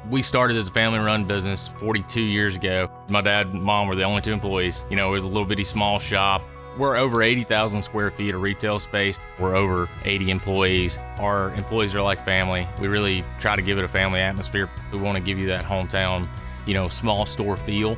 We started as a family-run business 42 years ago. My dad and mom were the only two employees. It was a little bitty small shop. We're over 80,000 square feet of retail space. We're over 80 employees. Our employees are like family. We really try to give it a family atmosphere. We want to give you that hometown, small store feel.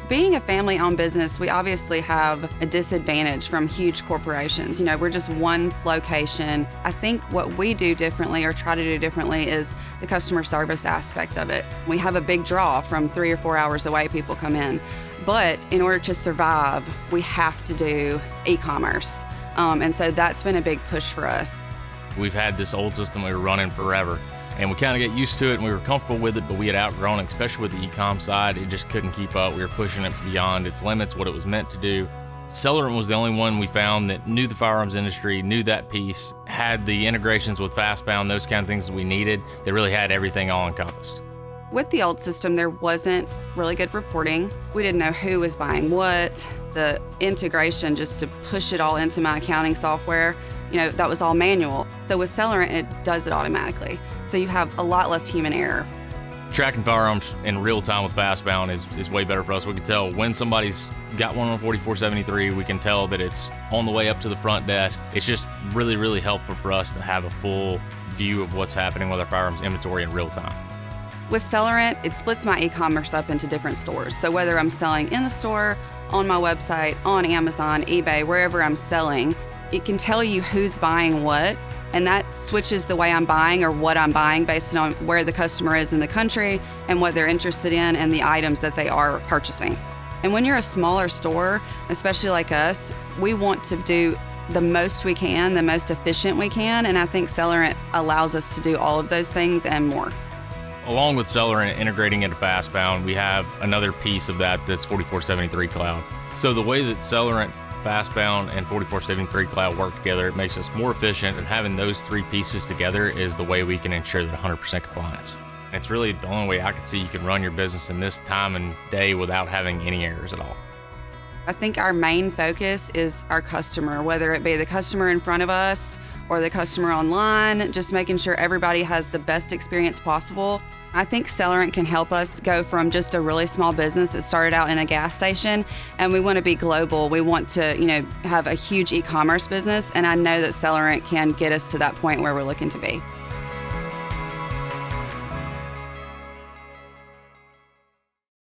Being a family-owned business, we obviously have a disadvantage from huge corporations. We're just one location. I think what we do differently or try to do differently is the customer service aspect of it. We have a big draw from 3 or 4 hours away, people come in. But in order to survive, we have to do e-commerce. And so that's been a big push for us. We've had this old system we were running forever. And we kind of get used to it and we were comfortable with it, but we had outgrown it, especially with the e-com side. It just couldn't keep up. We were pushing it beyond its limits, what it was meant to do. Celerant was the only one we found that knew the firearms industry, knew that piece, had the integrations with Fastbound, those kind of things that we needed. They really had everything all encompassed. With the old system, there wasn't really good reporting. We didn't know who was buying what. The integration just to push it all into my accounting software, that was all manual. So with Celerant, it does it automatically. So you have a lot less human error. Tracking firearms in real time with Fastbound is way better for us. We can tell when somebody's got one on 4473. We can tell that it's on the way up to the front desk. It's just really, really helpful for us to have a full view of what's happening with our firearms inventory in real time. With Celerant, it splits my e-commerce up into different stores. So whether I'm selling in the store, on my website, on Amazon, eBay, wherever I'm selling, it can tell you who's buying what, and that switches the way I'm buying or what I'm buying based on where the customer is in the country and what they're interested in and the items that they are purchasing. And when you're a smaller store, especially like us, we want to do the most we can, the most efficient we can, and I think Celerant allows us to do all of those things and more. Along with Celerant integrating into Fastbound, we have another piece of that's 4473 Cloud. So the way that Celerant, Fastbound, and 4473 Cloud work together, it makes us more efficient, and having those three pieces together is the way we can ensure that 100% compliance. It's really the only way I can see you can run your business in this time and day without having any errors at all. I think our main focus is our customer, whether it be the customer in front of us or the customer online, just making sure everybody has the best experience possible. I think Celerant can help us go from just a really small business that started out in a gas station, and we want to be global. We want to, have a huge e-commerce business, and I know that Celerant can get us to that point where we're looking to be.